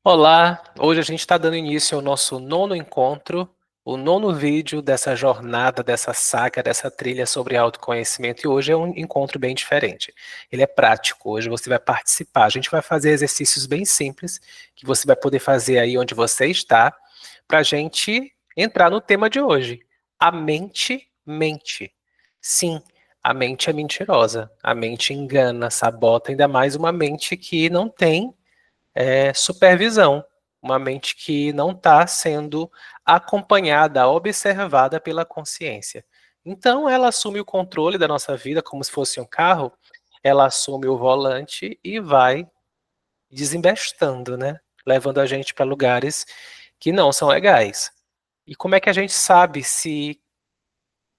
Olá, hoje a gente está dando início ao nosso nono encontro, o nono vídeo dessa jornada, dessa saga, dessa trilha sobre autoconhecimento, e hoje é um encontro bem diferente. Ele é prático, hoje você vai participar, a gente vai fazer exercícios bem simples, que você vai poder fazer aí onde você está, para a gente entrar no tema de hoje. A mente mente. Sim, a mente é mentirosa, a mente engana, sabota, ainda mais uma mente que não tem supervisão, uma mente que não está sendo acompanhada, observada pela consciência. Então, ela assume o controle da nossa vida como se fosse um carro, ela assume o volante e vai desembestando, né? Levando a gente para lugares que não são legais. E como é que a gente sabe se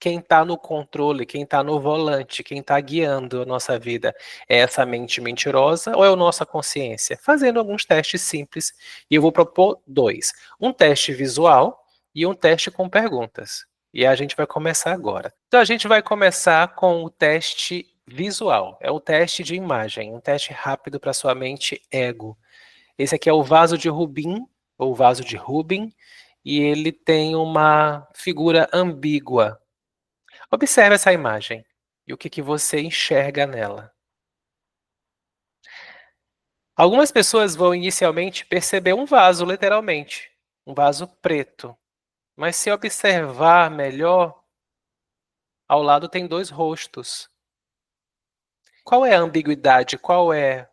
quem está no controle, quem está no volante, quem está guiando a nossa vida é essa mente mentirosa ou é a nossa consciência? Fazendo alguns testes simples, e eu vou propor dois: um teste visual e um teste com perguntas. E a gente vai começar agora. Então a gente vai começar com o teste visual, é o teste de imagem, um teste rápido para sua mente ego. Esse aqui é o vaso de Rubin, ou vaso de Rubin, e ele tem uma figura ambígua. Observe essa imagem e o que você enxerga nela. Algumas pessoas vão inicialmente perceber um vaso, literalmente, um vaso preto. Mas se observar melhor, ao lado tem dois rostos. Qual é a ambiguidade? Qual é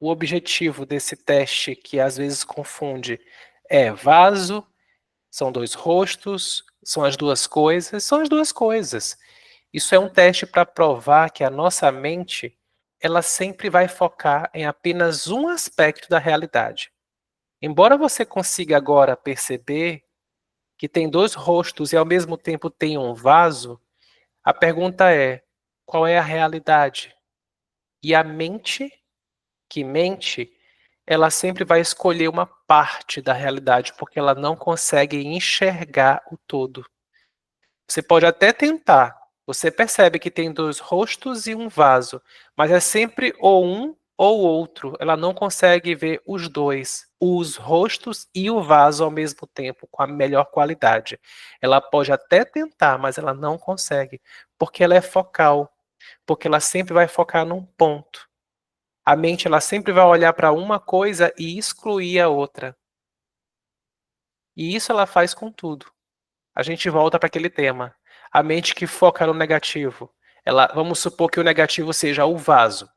o objetivo desse teste que às vezes confunde? É vaso, são dois rostos, são as duas coisas, são as duas coisas. Isso é um teste para provar que a nossa mente, ela sempre vai focar em apenas um aspecto da realidade. Embora você consiga agora perceber que tem dois rostos e ao mesmo tempo tem um vaso, a pergunta é: qual é a realidade? E a mente que mente, ela sempre vai escolher uma parte da realidade, porque ela não consegue enxergar o todo. Você pode até tentar. Você percebe que tem dois rostos e um vaso, mas é sempre ou um ou outro. Ela não consegue ver os dois, os rostos e o vaso ao mesmo tempo, com a melhor qualidade. Ela pode até tentar, mas ela não consegue, porque ela é focal, porque ela sempre vai focar num ponto. A mente ela sempre vai olhar para uma coisa e excluir a outra. E isso ela faz com tudo. A gente volta para aquele tema. A mente que foca no negativo, ela, vamos supor que o negativo seja o vaso.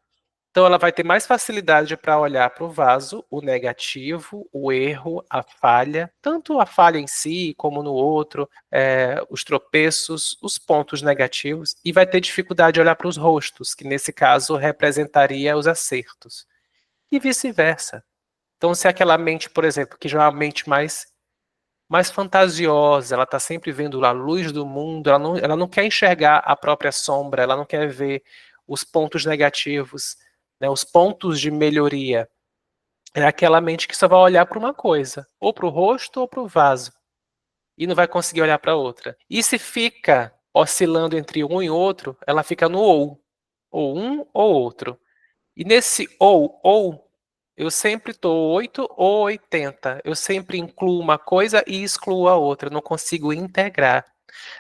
Então ela vai ter mais facilidade para olhar para o vaso, o negativo, o erro, a falha, tanto a falha em si como no outro, os tropeços, os pontos negativos, e vai ter dificuldade de olhar para os rostos, que nesse caso representaria os acertos, e vice-versa. Então se aquela mente, por exemplo, que já é uma mente mais fantasiosa, ela está sempre vendo a luz do mundo, ela não quer enxergar a própria sombra, ela não quer ver os pontos negativos, né, os pontos de melhoria. É aquela mente que só vai olhar para uma coisa, ou para o rosto ou para o vaso, e não vai conseguir olhar para outra. E se fica oscilando entre um e outro, ela fica no ou um ou outro. E nesse ou, eu sempre estou 8 ou 80. Eu sempre incluo uma coisa e excluo a outra. Eu não consigo integrar.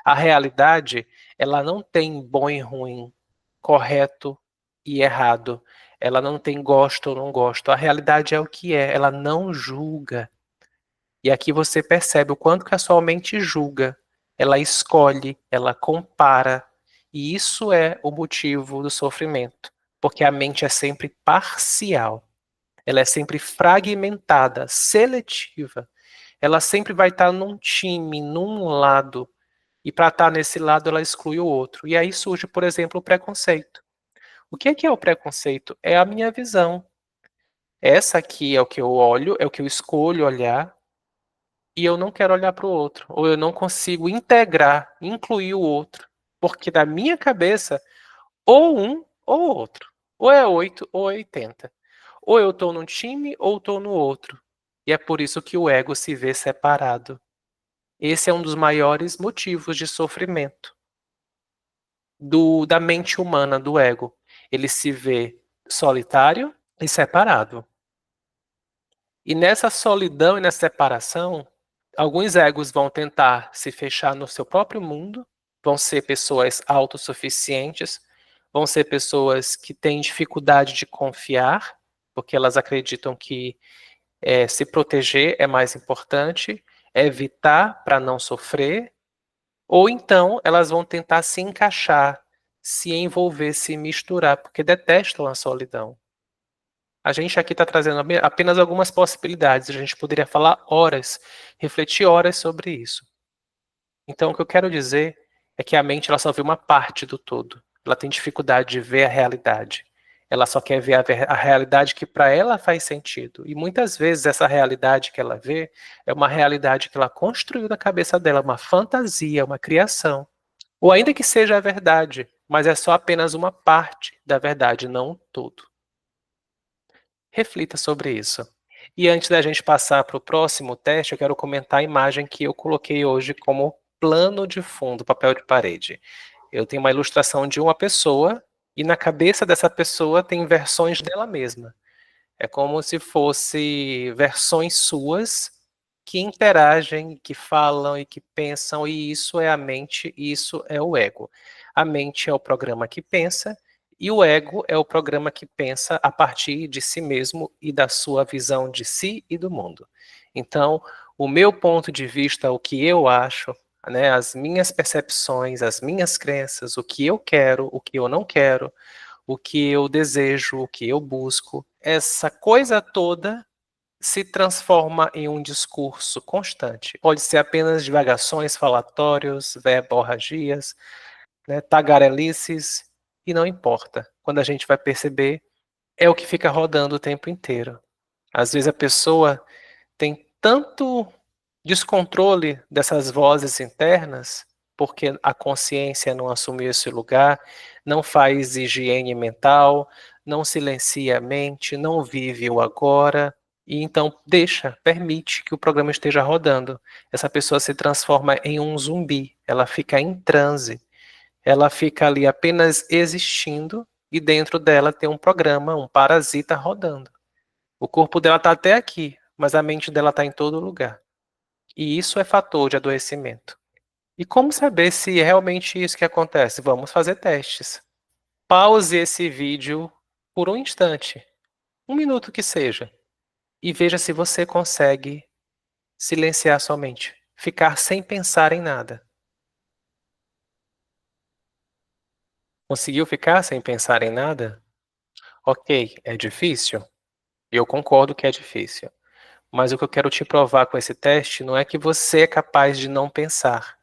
A realidade, ela não tem bom e ruim, correto e errado. Ela não tem gosto ou não gosto. A realidade é o que é. Ela não julga. E aqui você percebe o quanto que a sua mente julga. Ela escolhe, ela compara. E isso é o motivo do sofrimento. Porque a mente é sempre parcial. Ela é sempre fragmentada, seletiva. Ela sempre vai estar num time, num lado. E para estar nesse lado, ela exclui o outro. E aí surge, por exemplo, o preconceito. O que é o preconceito? É a minha visão. Essa aqui é o que eu olho, é o que eu escolho olhar, e eu não quero olhar para o outro, ou eu não consigo integrar, incluir o outro, porque na minha cabeça, ou um ou outro, ou é 8 ou é 80. Ou eu estou num time ou estou no outro. E é por isso que o ego se vê separado. Esse é um dos maiores motivos de sofrimento da mente humana, do ego. Ele se vê solitário e separado. E nessa solidão e nessa separação, alguns egos vão tentar se fechar no seu próprio mundo, vão ser pessoas autossuficientes, vão ser pessoas que têm dificuldade de confiar, porque elas acreditam que se proteger é mais importante, evitar para não sofrer, ou então elas vão tentar se encaixar, se envolver, se misturar, porque detestam a solidão. A gente aqui está trazendo apenas algumas possibilidades, a gente poderia falar horas, refletir horas sobre isso. Então, o que eu quero dizer é que a mente ela só vê uma parte do todo. Ela tem dificuldade de ver a realidade. Ela só quer ver a realidade que para ela faz sentido. E muitas vezes essa realidade que ela vê é uma realidade que ela construiu na cabeça dela, uma fantasia, uma criação. Ou ainda que seja a verdade, mas é só apenas uma parte da verdade, não o todo. Reflita sobre isso. E antes da gente passar para o próximo teste, eu quero comentar a imagem que eu coloquei hoje como plano de fundo, papel de parede. Eu tenho uma ilustração de uma pessoa e na cabeça dessa pessoa tem versões dela mesma. É como se fosse versões suas que interagem, que falam e que pensam, e isso é a mente, e isso é o ego. A mente é o programa que pensa, e o ego é o programa que pensa a partir de si mesmo e da sua visão de si e do mundo. Então, o meu ponto de vista, o que eu acho, né, as minhas percepções, as minhas crenças, o que eu quero, o que eu não quero, o que eu desejo, o que eu busco, essa coisa toda se transforma em um discurso constante. Pode ser apenas divagações, falatórios, verborragias, né, tagarelices, e não importa. Quando a gente vai perceber, é o que fica rodando o tempo inteiro. Às vezes a pessoa tem tanto descontrole dessas vozes internas, porque a consciência não assumiu esse lugar, não faz higiene mental, não silencia a mente, não vive o agora, e então permite que o programa esteja rodando. Essa pessoa se transforma em um zumbi, ela fica em transe, ela fica ali apenas existindo, e dentro dela tem um programa, um parasita rodando. O corpo dela está até aqui, mas a mente dela está em todo lugar. E isso é fator de adoecimento. E como saber se é realmente isso que acontece? Vamos fazer testes. Pause esse vídeo por um instante, um minuto que seja, e veja se você consegue silenciar sua mente, ficar sem pensar em nada. Conseguiu ficar sem pensar em nada? Ok, é difícil? Eu concordo que é difícil. Mas o que eu quero te provar com esse teste não é que você é capaz de não pensar.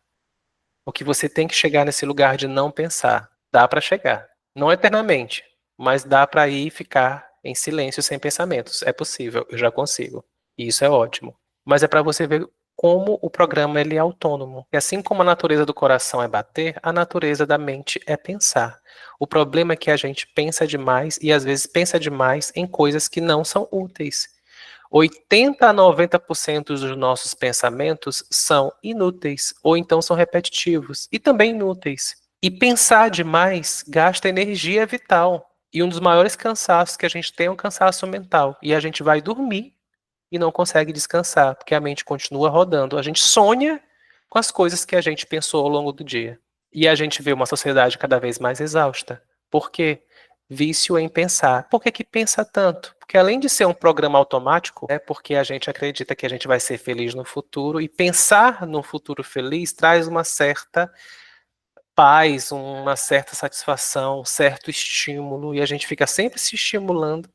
O que você tem que chegar nesse lugar de não pensar. Dá para chegar. Não eternamente, mas dá para ir e ficar em silêncio sem pensamentos. É possível, eu já consigo. E isso é ótimo. Mas é para você ver como o programa ele é autônomo. E assim como a natureza do coração é bater, a natureza da mente é pensar. O problema é que a gente pensa demais e às vezes pensa demais em coisas que não são úteis. 80 a 90% dos nossos pensamentos são inúteis, ou então são repetitivos, e também inúteis. E pensar demais gasta energia vital. E um dos maiores cansaços que a gente tem é um cansaço mental. E a gente vai dormir e não consegue descansar, porque a mente continua rodando. A gente sonha com as coisas que a gente pensou ao longo do dia. E a gente vê uma sociedade cada vez mais exausta. Por quê? Vício em pensar. Por que que pensa tanto? Porque além de ser um programa automático, é porque a gente acredita que a gente vai ser feliz no futuro, e pensar num futuro feliz traz uma certa paz, uma certa satisfação, um certo estímulo, e a gente fica sempre se estimulando,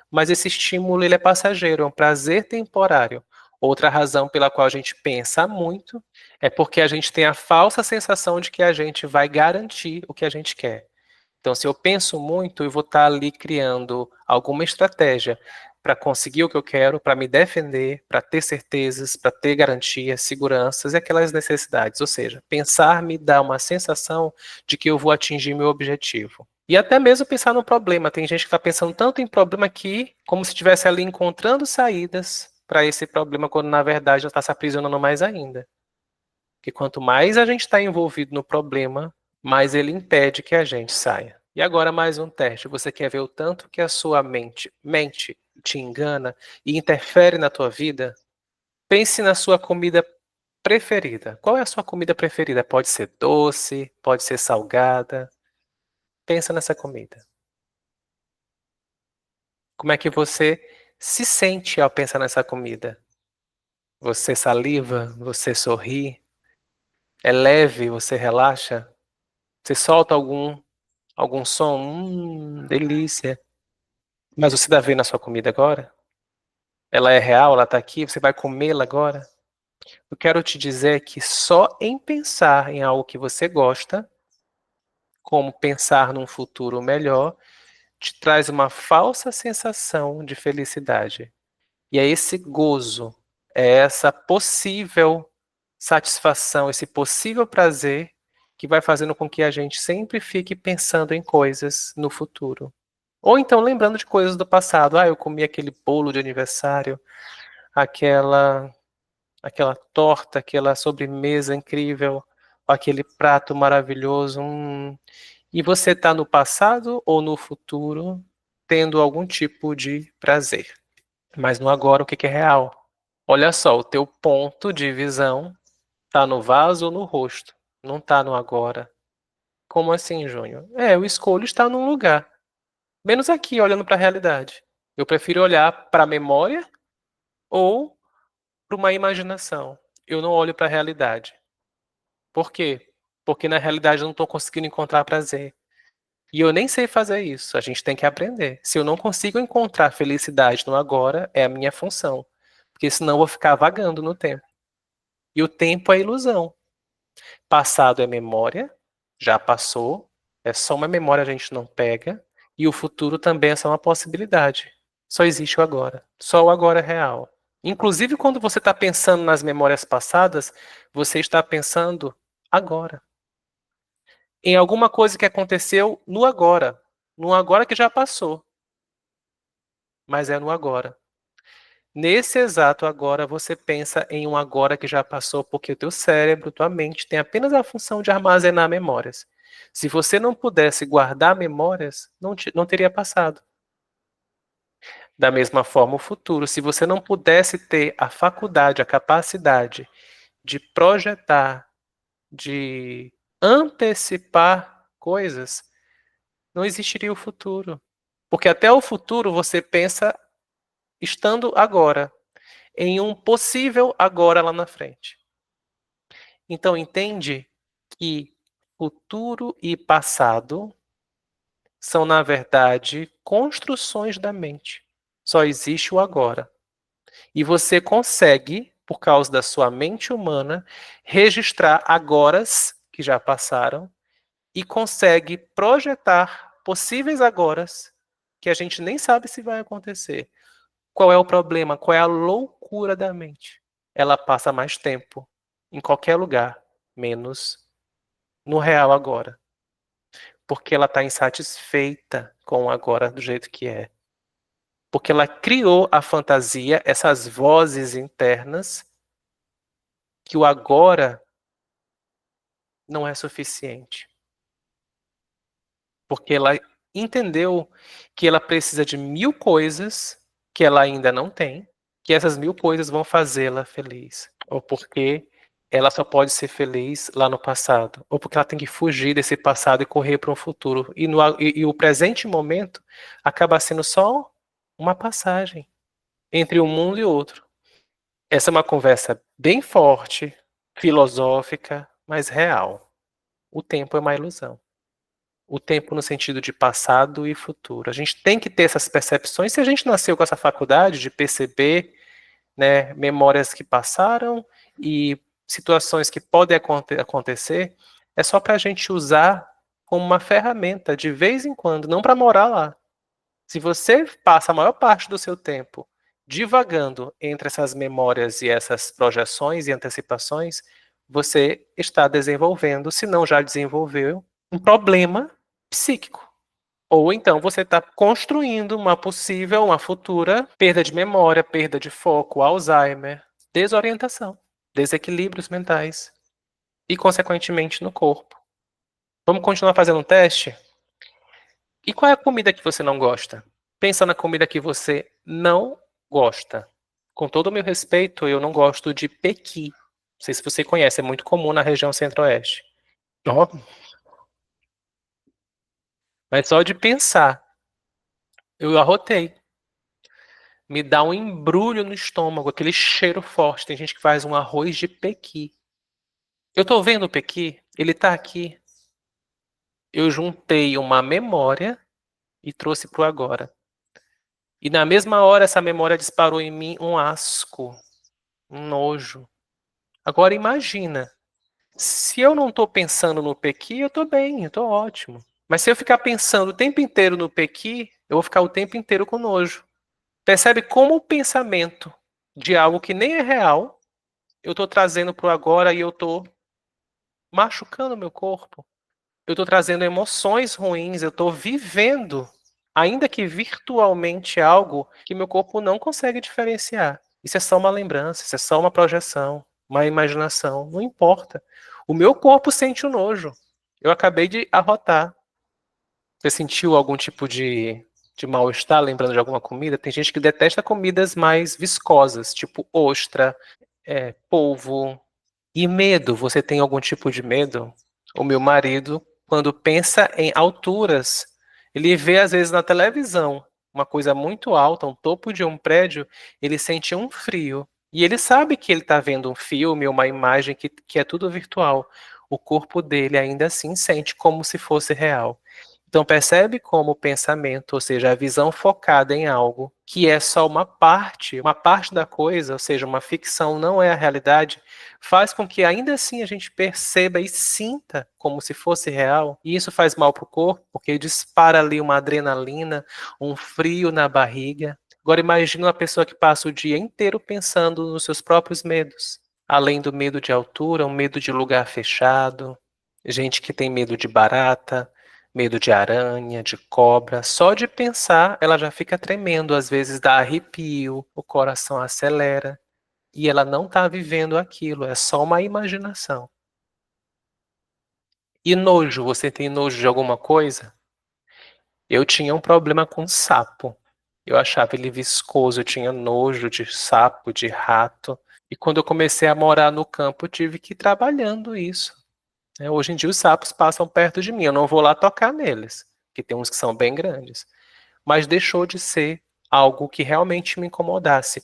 mas esse estímulo ele é passageiro, é um prazer temporário. Outra razão pela qual a gente pensa muito é porque a gente tem a falsa sensação de que a gente vai garantir o que a gente quer. Então, se eu penso muito, eu vou estar ali criando alguma estratégia para conseguir o que eu quero, para me defender, para ter certezas, para ter garantias, seguranças e aquelas necessidades. Ou seja, pensar me dá uma sensação de que eu vou atingir meu objetivo. E até mesmo pensar no problema. Tem gente que está pensando tanto em problema aqui, como se estivesse ali encontrando saídas para esse problema, quando na verdade ela está se aprisionando mais ainda. Porque quanto mais a gente está envolvido no problema, mais ele impede que a gente saia. E agora mais um teste. Você quer ver o tanto que a sua mente mente te engana e interfere na tua vida, pense na sua comida preferida. Qual é a sua comida preferida? Pode ser doce, pode ser salgada. Pensa nessa comida. Como é que você se sente ao pensar nessa comida? Você saliva? Você sorri? É leve? Você relaxa? Você solta algum som? Delícia. Mas você está vendo a sua comida agora? Ela é real? Ela está aqui? Você vai comê-la agora? Eu quero te dizer que só em pensar em algo que você gosta, como pensar num futuro melhor, te traz uma falsa sensação de felicidade. E é esse gozo, é essa possível satisfação, esse possível prazer que vai fazendo com que a gente sempre fique pensando em coisas no futuro. Ou então lembrando de coisas do passado. Eu comi aquele bolo de aniversário, aquela aquela torta, aquela sobremesa incrível, aquele prato maravilhoso. E você está no passado ou no futuro tendo algum tipo de prazer. Mas no agora, o que que é real? Olha só, o teu ponto de visão tá no vaso ou no rosto, não tá no agora. Como assim, Júnior? Eu escolho estar num lugar, menos aqui, olhando para a realidade. Eu prefiro olhar para a memória ou para uma imaginação. Eu não olho para a realidade. Por quê? Porque na realidade eu não estou conseguindo encontrar prazer. E eu nem sei fazer isso, a gente tem que aprender. Se eu não consigo encontrar felicidade no agora, é a minha função. Porque senão eu vou ficar vagando no tempo. E o tempo é ilusão. Passado é memória, já passou, é só uma memória a gente não pega. E o futuro também é só uma possibilidade. Só existe o agora. Só o agora é real. Inclusive, quando você está pensando nas memórias passadas, você está pensando agora. Em alguma coisa que aconteceu no agora. No agora que já passou, mas é no agora. Nesse exato agora, você pensa em um agora que já passou, porque o teu cérebro, tua mente, tem apenas a função de armazenar memórias. Se você não pudesse guardar memórias, não teria passado. Da mesma forma, o futuro. Se você não pudesse ter a faculdade, a capacidade de projetar, de antecipar coisas, não existiria o futuro. Porque até o futuro você pensa estando agora, em um possível agora lá na frente. Então entende que futuro e passado são, na verdade, construções da mente. Só existe o agora. E você consegue, por causa da sua mente humana, registrar agoras que já passaram e consegue projetar possíveis agoras que a gente nem sabe se vai acontecer. Qual é o problema? Qual é a loucura da mente? Ela passa mais tempo em qualquer lugar, menos no real agora. Porque ela está insatisfeita com o agora do jeito que é. Porque ela criou a fantasia, essas vozes internas, que o agora não é suficiente. Porque ela entendeu que ela precisa de 1000 coisas que ela ainda não tem, que essas 1000 coisas vão fazê-la feliz. Ou porque ela só pode ser feliz lá no passado. Ou porque ela tem que fugir desse passado e correr para um futuro. E o presente momento acaba sendo só uma passagem entre um mundo e outro. Essa é uma conversa bem forte, filosófica, mas real. O tempo é uma ilusão. O tempo no sentido de passado e futuro. A gente tem que ter essas percepções. Se a gente nasceu com essa faculdade de perceber, né, memórias que passaram e situações que podem acontecer, é só para a gente usar como uma ferramenta de vez em quando, não para morar lá. Se você passa a maior parte do seu tempo divagando entre essas memórias e essas projeções e antecipações, você está desenvolvendo, se não já desenvolveu, um problema psíquico. Ou então você está construindo uma futura perda de memória, perda de foco, Alzheimer, desorientação, desequilíbrios mentais e, consequentemente, no corpo. Vamos continuar fazendo um teste? E qual é a comida que você não gosta? Pensa na comida que você não gosta. Com todo o meu respeito, eu não gosto de pequi. Não sei se você conhece, é muito comum na região centro-oeste. Ó, mas só de pensar, eu arrotei. Me dá um embrulho no estômago, aquele cheiro forte. Tem gente que faz um arroz de pequi. Eu tô vendo o pequi, ele tá aqui. Eu juntei uma memória e trouxe pro agora. E na mesma hora essa memória disparou em mim um asco, um nojo. Agora imagina, se eu não tô pensando no pequi, eu tô bem, eu tô ótimo. Mas se eu ficar pensando o tempo inteiro no pequi, eu vou ficar o tempo inteiro com nojo. Percebe como o pensamento de algo que nem é real, eu tô trazendo pro agora e eu tô machucando meu corpo. Eu tô trazendo emoções ruins, eu tô vivendo, ainda que virtualmente, algo que meu corpo não consegue diferenciar. Isso é só uma lembrança, isso é só uma projeção, uma imaginação, não importa. O meu corpo sente o nojo. Eu acabei de arrotar. Você sentiu algum tipo de mal-estar lembrando de alguma comida? Tem gente que detesta comidas mais viscosas, tipo ostra, polvo. E medo, você tem algum tipo de medo? O meu marido, quando pensa em alturas, ele vê às vezes na televisão uma coisa muito alta, um topo de um prédio, ele sente um frio. E ele sabe que ele está vendo um filme, uma imagem que é tudo virtual. O corpo dele ainda assim sente como se fosse real. Então percebe como o pensamento, ou seja, a visão focada em algo que é só uma parte da coisa, ou seja, uma ficção não é a realidade, faz com que ainda assim a gente perceba e sinta como se fosse real. E isso faz mal para o corpo, porque dispara ali uma adrenalina, um frio na barriga. Agora imagine uma pessoa que passa o dia inteiro pensando nos seus próprios medos. Além do medo de altura, um medo de lugar fechado, gente que tem medo de barata, medo de aranha, de cobra. Só de pensar, ela já fica tremendo, às vezes dá arrepio, o coração acelera. E ela não está vivendo aquilo, é só uma imaginação. E nojo, você tem nojo de alguma coisa? Eu tinha um problema com sapo. Eu achava ele viscoso, eu tinha nojo de sapo, de rato. E quando eu comecei a morar no campo, eu tive que ir trabalhando isso. Hoje em dia os sapos passam perto de mim, eu não vou lá tocar neles, que tem uns que são bem grandes. Mas deixou de ser algo que realmente me incomodasse.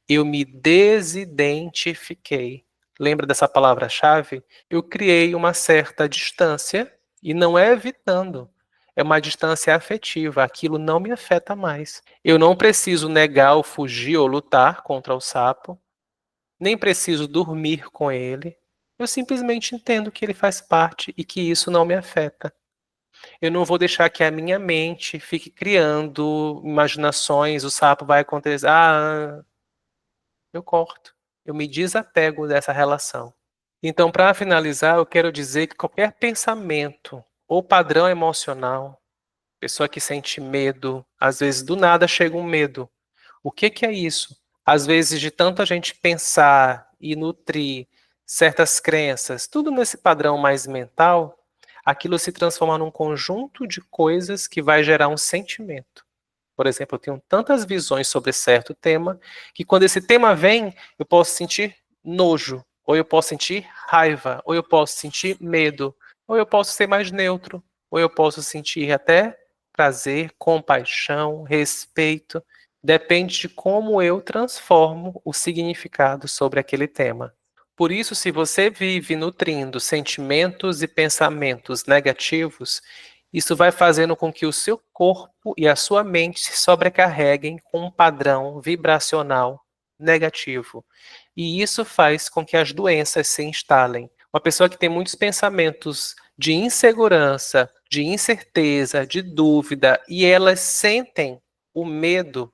Eu me desidentifiquei. Lembra dessa palavra-chave? Eu criei uma certa distância e não é evitando. É uma distância afetiva. Aquilo não me afeta mais. Eu não preciso negar ou fugir ou lutar contra o sapo, nem preciso dormir com ele. Eu simplesmente entendo que ele faz parte e que isso não me afeta. Eu não vou deixar que a minha mente fique criando imaginações, o sapo vai acontecer. Ah, eu corto. Eu me desapego dessa relação. Então, para finalizar, eu quero dizer que qualquer pensamento ou padrão emocional, pessoa que sente medo, às vezes do nada chega um medo. O que que é isso? Às vezes, de tanto a gente pensar e nutrir certas crenças, tudo nesse padrão mais mental, aquilo se transforma num conjunto de coisas que vai gerar um sentimento. Por exemplo, eu tenho tantas visões sobre certo tema que quando esse tema vem, eu posso sentir nojo, ou eu posso sentir raiva, ou eu posso sentir medo, ou eu posso ser mais neutro, ou eu posso sentir até prazer, compaixão, respeito. Depende de como eu transformo o significado sobre aquele tema. Por isso, se você vive nutrindo sentimentos e pensamentos negativos, isso vai fazendo com que o seu corpo e a sua mente se sobrecarreguem com um padrão vibracional negativo. E isso faz com que as doenças se instalem. Uma pessoa que tem muitos pensamentos de insegurança, de incerteza, de dúvida, e elas sentem o medo,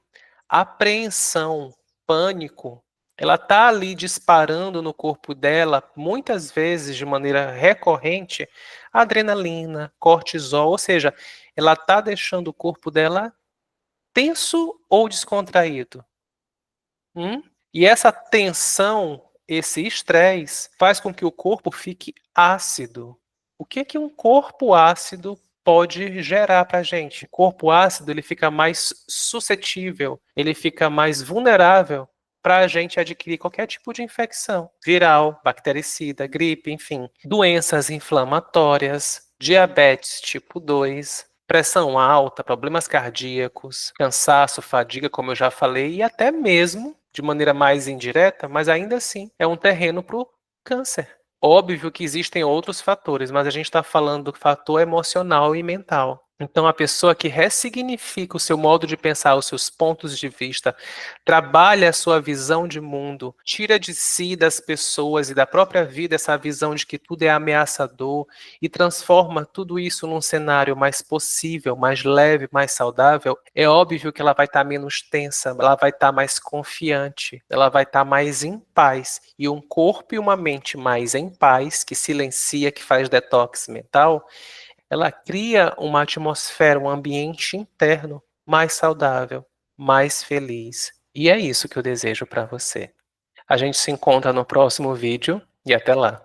apreensão, pânico, ela está ali disparando no corpo dela, muitas vezes de maneira recorrente, adrenalina, cortisol, ou seja, ela está deixando o corpo dela tenso ou descontraído. Hum? E essa tensão, esse estresse, faz com que o corpo fique ácido. O que que um corpo ácido pode gerar para a gente. O corpo ácido ele fica mais suscetível, ele fica mais vulnerável para a gente adquirir qualquer tipo de infecção, viral, bactericida, gripe, enfim, doenças inflamatórias, diabetes tipo 2, pressão alta, problemas cardíacos, cansaço, fadiga, como eu já falei, e até mesmo, de maneira mais indireta, mas ainda assim, é um terreno para o câncer. Óbvio que existem outros fatores, mas a gente está falando do fator emocional e mental. Então, a pessoa que ressignifica o seu modo de pensar, os seus pontos de vista, trabalha a sua visão de mundo, tira de si, das pessoas e da própria vida essa visão de que tudo é ameaçador e transforma tudo isso num cenário mais possível, mais leve, mais saudável, é óbvio que ela vai estar menos tensa, ela vai estar mais confiante, ela vai estar mais em paz. E um corpo e uma mente mais em paz, que silencia, que faz detox mental, ela cria uma atmosfera, um ambiente interno mais saudável, mais feliz. E é isso que eu desejo para você. A gente se encontra no próximo vídeo e até lá.